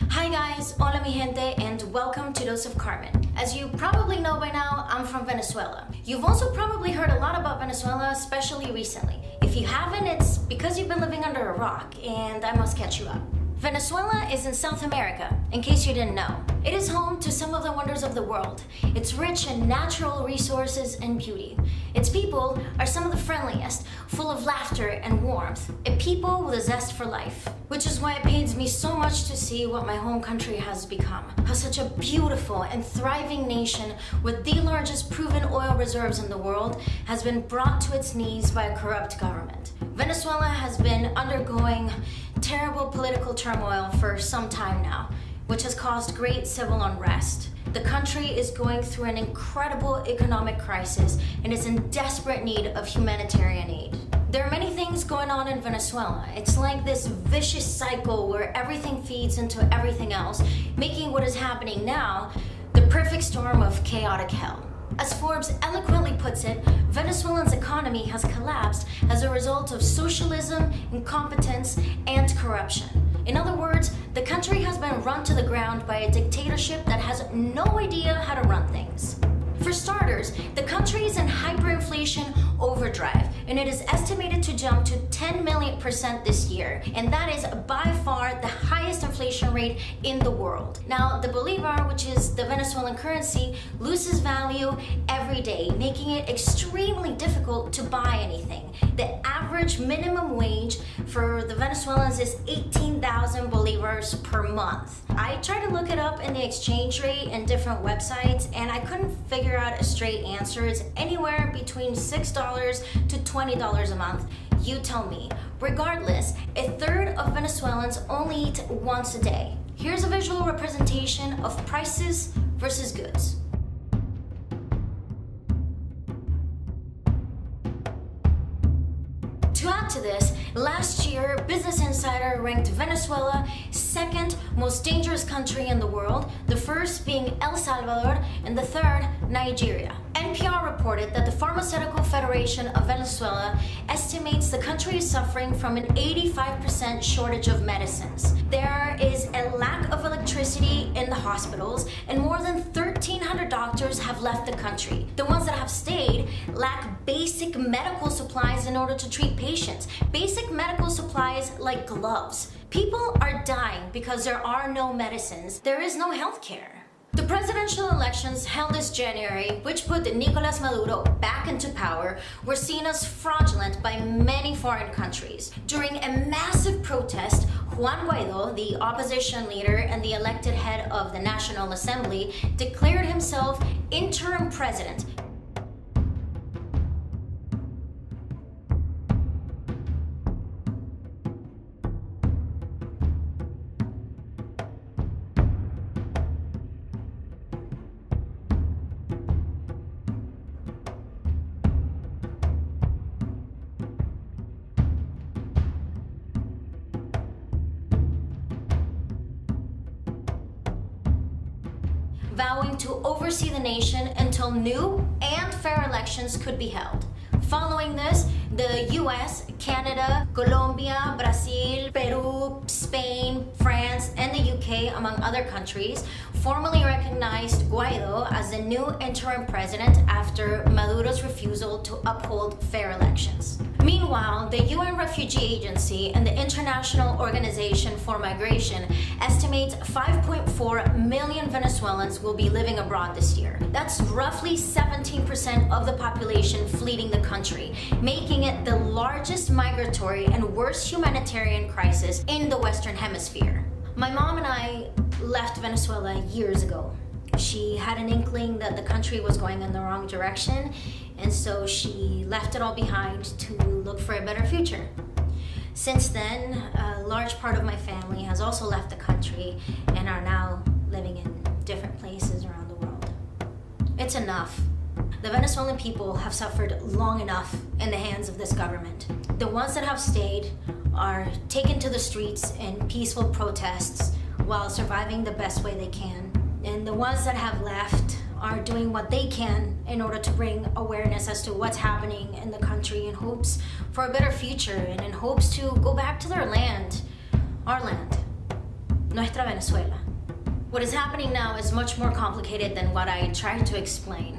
Hi guys, hola mi gente, and welcome to Dose of Carmen. As you probably know by now, I'm from Venezuela. You've also probably heard a lot about Venezuela, especially recently. If you haven't, it's because you've been living under a rock, and I must catch you up. Venezuela is in South America, in case you didn't know. It is home to some of the wonders of the world. It's rich in natural resources and beauty. Its people are some of the friendliest, full of laughter and warmth, a people with a zest for life. Which is why it pains me so much to see what my home country has become. How such a beautiful and thriving nation with the largest proven oil reserves in the world has been brought to its knees by a corrupt government. Venezuela has been undergoing terrible political turmoil for some time now, which has caused great civil unrest. The country is going through an incredible economic crisis and is in desperate need of humanitarian aid. There are many things going on in Venezuela. It's like this vicious cycle where everything feeds into everything else, making what is happening now the perfect storm of chaotic hell. As Forbes eloquently puts it, Venezuela's economy has collapsed as a result of socialism, incompetence, and corruption. In other words, the country has been run to the ground by a dictatorship that has no idea how to run things. For starters, the country is in hyperinflation overdrive, and it is estimated to jump to 10 million% this year, and that is by far the highest inflation rate in the world. Now, the bolivar, which is the Venezuelan currency, loses value every day, making it extremely difficult to buy anything. The average minimum wage for the Venezuelans is 18,000 bolivars per month. I tried to look it up in the exchange rate in different websites, and I couldn't figure out a straight answer. It's anywhere between $6 to $20 a month. You tell me. Regardless, a third of Venezuelans only eat once a day. Here's a visual representation of prices versus goods. To add to this, last year, Business Insider ranked Venezuela second most dangerous country in the world, the first being El Salvador and the third, Nigeria. NPR reported that the Pharmaceutical Federation of Venezuela estimates the country is suffering from an 85% shortage of medicines. There is a lack of electricity in the hospitals, and more than 1,300 doctors have left the country. The ones that have stayed lack basic medical supplies in order to treat patients. Basic medical supplies like gloves. People are dying because there are no medicines. There is no health care. The presidential elections held this January, which put Nicolas Maduro back into power, were seen as fraudulent by many foreign countries. During a massive protest, Juan Guaido, the opposition leader and the elected head of the National Assembly, declared himself interim president. Vowing to oversee the nation until new and fair elections could be held. Following this, the US, Canada, Colombia, Brazil, Peru, Spain, France, and the UK, among other countries, formally recognized Guaido as the new interim president after Maduro's refusal to uphold fair elections. Meanwhile, the UN Refugee Agency and the International Organization for Migration estimates 5.4 million Venezuelans will be living abroad this year. That's roughly 17% of the population fleeing the country, making it the largest migratory and worst humanitarian crisis in the Western Hemisphere. My mom and I left Venezuela years ago. She had an inkling that the country was going in the wrong direction, and so she left it all behind to look for a better future. Since then, a large part of my family has also left the country and are now living in different places around the world. It's enough. The Venezuelan people have suffered long enough in the hands of this government. The ones that have stayed are taken to the streets in peaceful protests while surviving the best way they can. And the ones that have left are doing what they can in order to bring awareness as to what's happening in the country in hopes for a better future and in hopes to go back to their land, our land. nuestra Venezuela. What is happening now is much more complicated than what I tried to explain.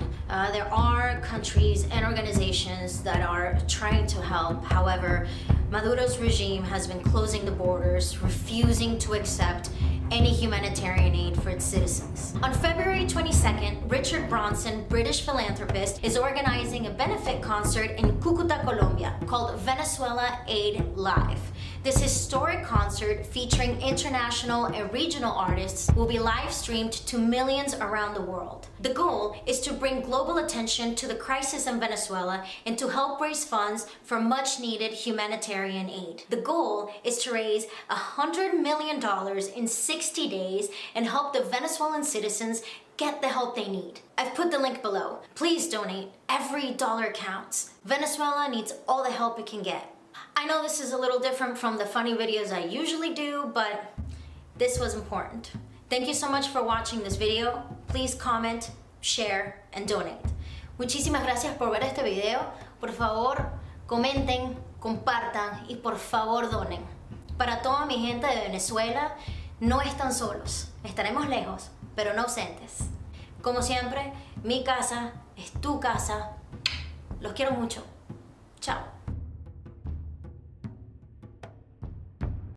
There are countries and organizations that are trying to help. However, Maduro's regime has been closing the borders, refusing to accept any humanitarian aid for its citizens. On February 22nd, Richard Bronson, British philanthropist, is organizing a benefit concert in Cúcuta, Colombia, called Venezuela Aid Live. This historic concert, featuring international and regional artists, will be live streamed to millions around the world. The goal is to bring global attention to the crisis in Venezuela and to help raise funds for much needed humanitarian aid. The goal is to raise $100 million in 60 days and help the Venezuelan citizens get the help they need. I've put the link below. Please donate. Every dollar counts. Venezuela needs all the help it can get. I know this is a little different from the funny videos I usually do, but this was important. Thank you so much for watching this video. Please comment, share, and donate. Muchísimas gracias por ver este video. Por favor, comenten, compartan y por favor donen. Para toda mi gente de Venezuela, no están solos. Estaremos lejos, pero no ausentes. Como siempre, mi casa es tu casa. Los quiero mucho. Chao.